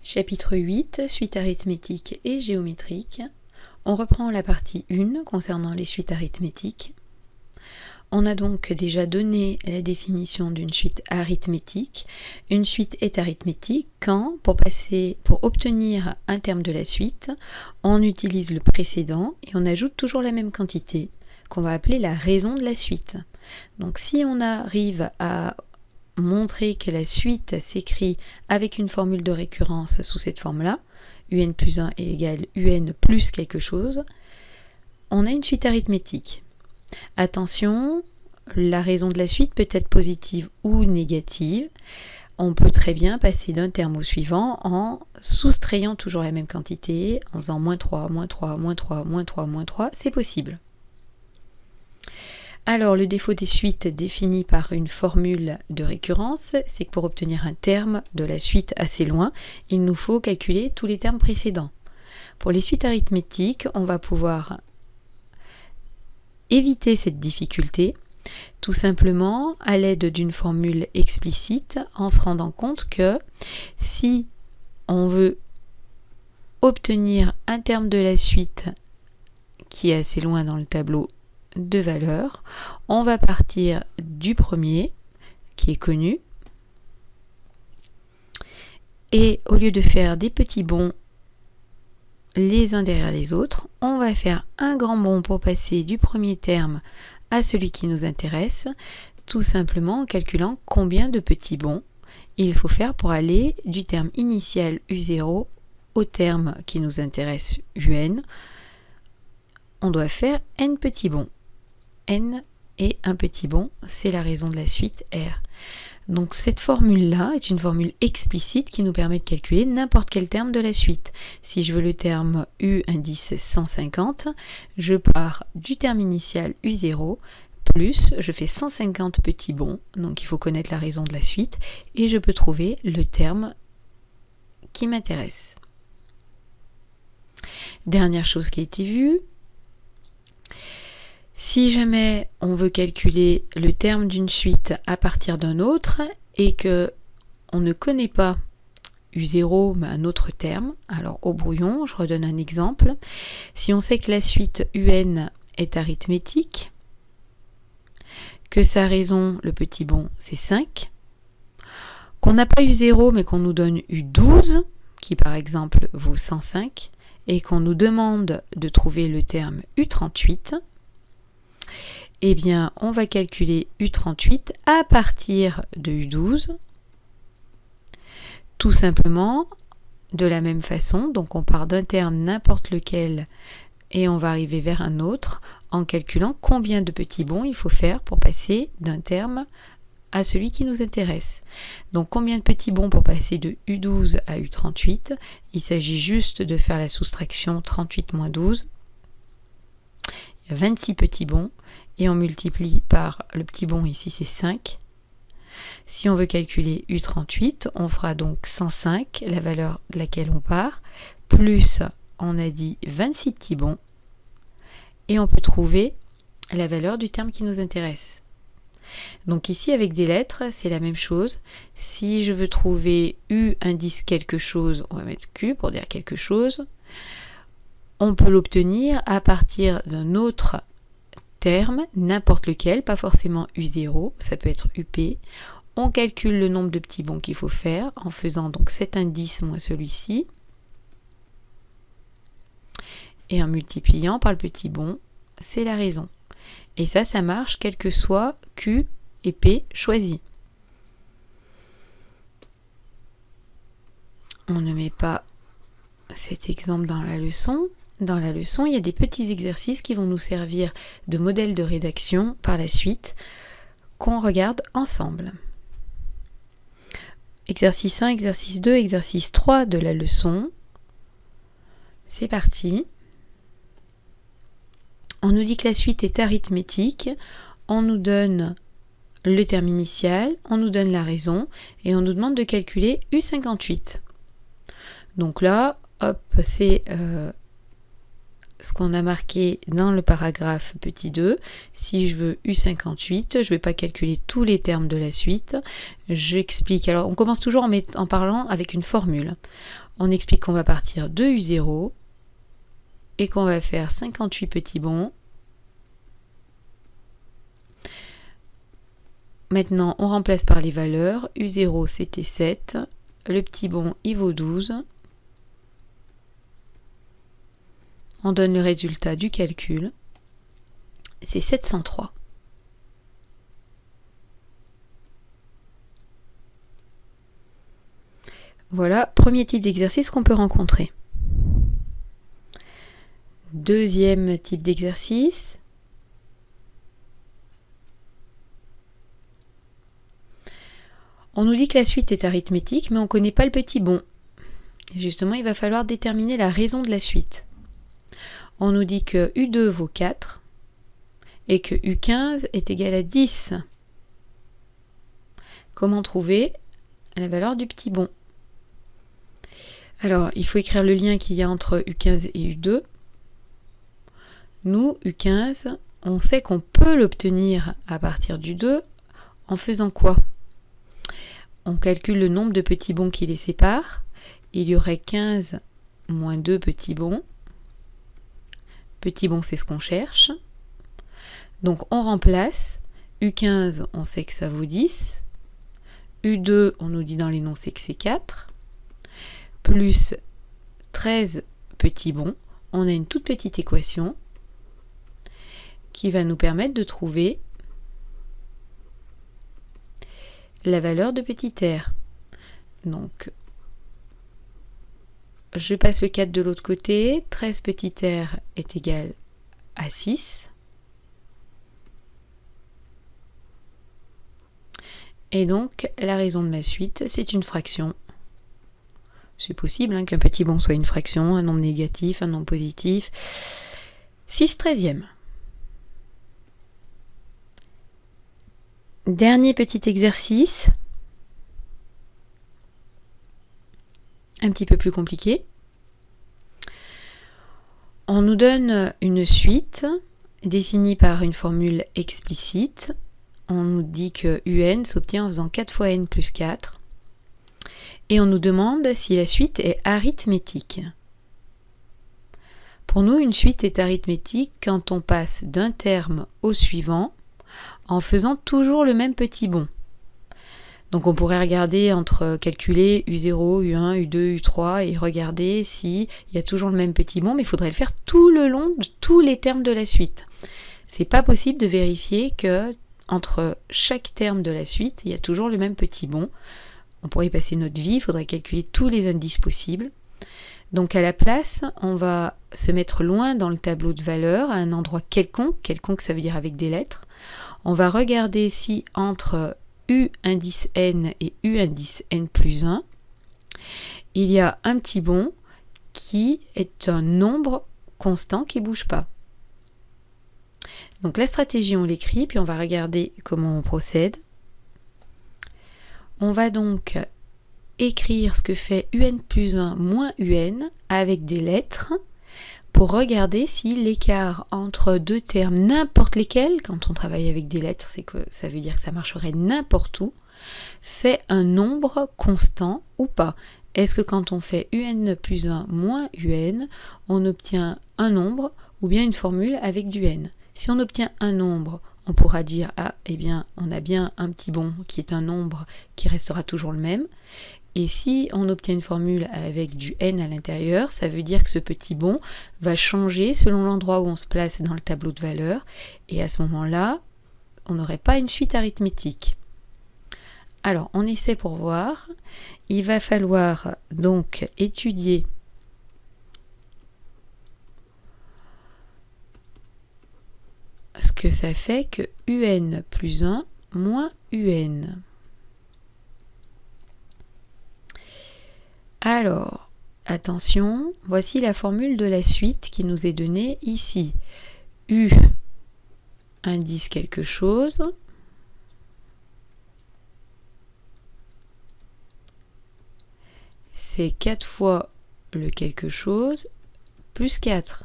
Chapitre 8, suite arithmétique et géométrique. On reprend la partie 1 concernant les suites arithmétiques. On a donc déjà donné la définition d'une suite arithmétique. Une suite est arithmétique quand, pour obtenir un terme de la suite, on utilise le précédent et on ajoute toujours la même quantité, qu'on va appeler la raison de la suite. Donc si on arrive à montrer que la suite s'écrit avec une formule de récurrence sous cette forme-là, un plus 1 est égal un plus quelque chose, on a une suite arithmétique. Attention, la raison de la suite peut être positive ou négative. On peut très bien passer d'un terme au suivant en soustrayant toujours la même quantité, en faisant moins 3, moins 3, moins 3, moins 3, moins 3, c'est possible. Alors, le défaut des suites définies par une formule de récurrence, c'est que pour obtenir un terme de la suite assez loin, il nous faut calculer tous les termes précédents. Pour les suites arithmétiques, on va pouvoir éviter cette difficulté, tout simplement à l'aide d'une formule explicite, en se rendant compte que si on veut obtenir un terme de la suite qui est assez loin dans le tableau de valeurs, on va partir du premier qui est connu et au lieu de faire des petits bonds les uns derrière les autres, on va faire un grand bond pour passer du premier terme à celui qui nous intéresse, tout simplement en calculant combien de petits bonds il faut faire pour aller du terme initial U0 au terme qui nous intéresse UN. On doit faire n petits bonds. N et un petit bond, c'est la raison de la suite R. Donc cette formule-là est une formule explicite qui nous permet de calculer n'importe quel terme de la suite. Si je veux le terme U indice 150, je pars du terme initial U0, plus je fais 150 petits bonds, donc il faut connaître la raison de la suite, et je peux trouver le terme qui m'intéresse. Dernière chose qui a été vue, si jamais on veut calculer le terme d'une suite à partir d'un autre et que on ne connaît pas U0 mais un autre terme, alors au brouillon, je redonne un exemple. Si on sait que la suite UN est arithmétique, que sa raison, le petit bond, c'est 5, qu'on n'a pas U0 mais qu'on nous donne U12, qui par exemple vaut 105, et qu'on nous demande de trouver le terme U38, eh bien, on va calculer U38 à partir de U12, tout simplement de la même façon. Donc, on part d'un terme n'importe lequel et on va arriver vers un autre en calculant combien de petits bonds il faut faire pour passer d'un terme à celui qui nous intéresse. Donc, combien de petits bonds pour passer de U12 à U38? Il s'agit juste de faire la soustraction 38 moins 12. Il y a 26 petits bonds et on multiplie par le petit bond ici, c'est 5. Si on veut calculer U38, on fera donc 105, la valeur de laquelle on part, plus, on a dit 26 petits bonds, et on peut trouver la valeur du terme qui nous intéresse. Donc ici, avec des lettres, c'est la même chose. Si je veux trouver U indice quelque chose, on va mettre Q pour dire quelque chose. On peut l'obtenir à partir d'un autre terme, n'importe lequel, pas forcément U0, ça peut être UP. On calcule le nombre de petits bonds qu'il faut faire en faisant donc cet indice moins celui-ci et en multipliant par le petit bond, c'est la raison. Et ça marche quel que soit Q et P choisis. On ne met pas cet exemple dans la leçon. Dans la leçon, il y a des petits exercices qui vont nous servir de modèle de rédaction par la suite, qu'on regarde ensemble. Exercice 1, exercice 2, exercice 3 de la leçon. C'est parti. On nous dit que la suite est arithmétique. On nous donne le terme initial, on nous donne la raison et on nous demande de calculer U58. Donc là, hop, c'est ce qu'on a marqué dans le paragraphe petit 2. Si je veux U58, je ne vais pas calculer tous les termes de la suite. J'explique. Alors, on commence toujours en parlant avec une formule. On explique qu'on va partir de U0 et qu'on va faire 58 petits bonds. Maintenant, on remplace par les valeurs. U0, c'était 7. Le petit bond, il vaut 12. On donne le résultat du calcul. C'est 703. Voilà, premier type d'exercice qu'on peut rencontrer. Deuxième type d'exercice. On nous dit que la suite est arithmétique, mais on ne connaît pas le petit bond. Justement, il va falloir déterminer la raison de la suite. On nous dit que U2 vaut 4 et que U15 est égal à 10. Comment trouver la valeur du petit bond? Alors, il faut écrire le lien qu'il y a entre U15 et U2. Nous, U15, on sait qu'on peut l'obtenir à partir du 2 en faisant quoi? On calcule le nombre de petits bonds qui les séparent. Il y aurait 15 moins 2 petits bonds. Petit bond, c'est ce qu'on cherche. Donc, on remplace. U15, on sait que ça vaut 10. U2, on nous dit dans l'énoncé que c'est 4. Plus 13 petits bonds. On a une toute petite équation qui va nous permettre de trouver la valeur de petit r. Donc, je passe le 4 de l'autre côté. 13 petit r est égal à 6. Et donc, la raison de ma suite, c'est une fraction. C'est possible qu'un petit bond soit une fraction, un nombre négatif, un nombre positif. 6/13. Dernier petit exercice, un petit peu plus compliqué. On nous donne une suite définie par une formule explicite. On nous dit que UN s'obtient en faisant 4 fois n plus 4. Et on nous demande si la suite est arithmétique. Pour nous, une suite est arithmétique quand on passe d'un terme au suivant en faisant toujours le même petit bond. Donc on pourrait regarder calculer U0, U1, U2, U3 et regarder s'il y a toujours le même petit bond, mais il faudrait le faire tout le long de tous les termes de la suite. C'est pas possible de vérifier que entre chaque terme de la suite, il y a toujours le même petit bond. On pourrait y passer notre vie, il faudrait calculer tous les indices possibles. Donc à la place, on va se mettre loin dans le tableau de valeurs, à un endroit quelconque ça veut dire avec des lettres. On va regarder si entre U indice n et U indice n plus 1, il y a un petit bond qui est un nombre constant qui ne bouge pas. Donc la stratégie, on l'écrit, puis on va regarder comment on procède. On va donc écrire ce que fait UN plus 1 moins UN avec des lettres pour regarder si l'écart entre deux termes, n'importe lesquels, quand on travaille avec des lettres, c'est que ça veut dire que ça marcherait n'importe où, fait un nombre constant ou pas. Est-ce que quand on fait UN plus 1 moins UN, on obtient un nombre ou bien une formule avec du n? Si on obtient un nombre, on pourra dire « Ah, eh bien, on a bien un petit bond qui est un nombre qui restera toujours le même. » Et si on obtient une formule avec du n à l'intérieur, ça veut dire que ce petit bond va changer selon l'endroit où on se place dans le tableau de valeurs. Et à ce moment-là, on n'aurait pas une suite arithmétique. Alors, on essaie pour voir. Il va falloir donc étudier ce que ça fait que UN plus 1 moins UN. Alors, attention, voici la formule de la suite qui nous est donnée ici. U indice quelque chose. C'est 4 fois le quelque chose plus 4.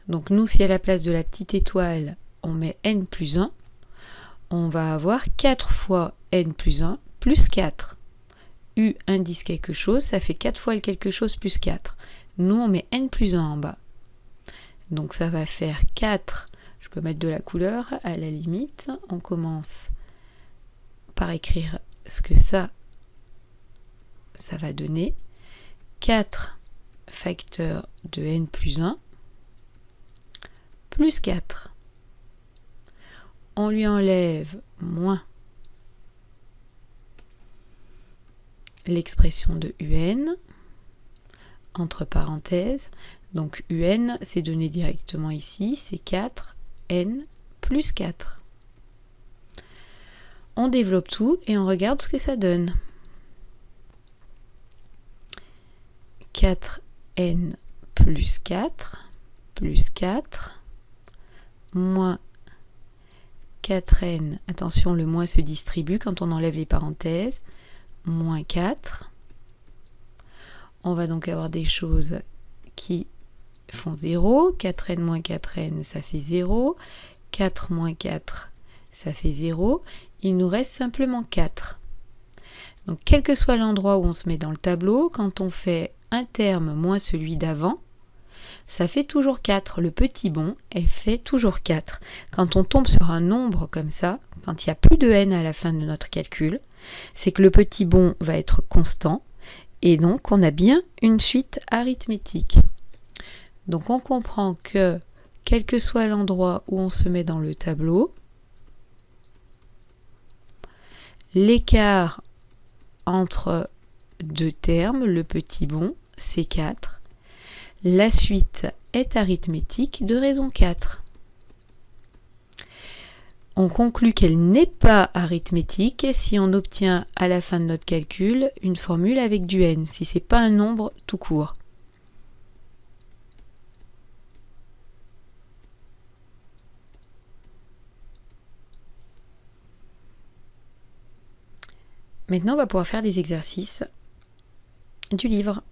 Donc nous, si à la place de la petite étoile, on met n plus 1, on va avoir 4 fois n plus 1 plus 4. U indice quelque chose, ça fait 4 fois le quelque chose plus 4. Nous, on met n plus 1 en bas. Donc ça va faire 4, je peux mettre de la couleur à la limite. On commence par écrire ce que ça va donner. 4 facteur de n plus 1 plus 4. On lui enlève moins l'expression de un, entre parenthèses. Donc un, c'est donné directement ici, c'est 4n plus 4. On développe tout et on regarde ce que ça donne. 4n plus 4 moins 4n, attention le moins se distribue quand on enlève les parenthèses, moins 4. On va donc avoir des choses qui font 0, 4n moins 4n ça fait 0, 4 moins 4 ça fait 0, il nous reste simplement 4. Donc quel que soit l'endroit où on se met dans le tableau, quand on fait un terme moins celui d'avant, ça fait toujours 4. Le petit bon, elle fait toujours 4. Quand on tombe sur un nombre comme ça, quand il n'y a plus de n à la fin de notre calcul, c'est que le petit bon va être constant et donc on a bien une suite arithmétique. Donc on comprend que quel que soit l'endroit où on se met dans le tableau, l'écart entre deux termes, le petit bon, c'est 4. La suite est arithmétique de raison 4. On conclut qu'elle n'est pas arithmétique si on obtient à la fin de notre calcul une formule avec du n, si ce n'est pas un nombre tout court. Maintenant, on va pouvoir faire les exercices du livre.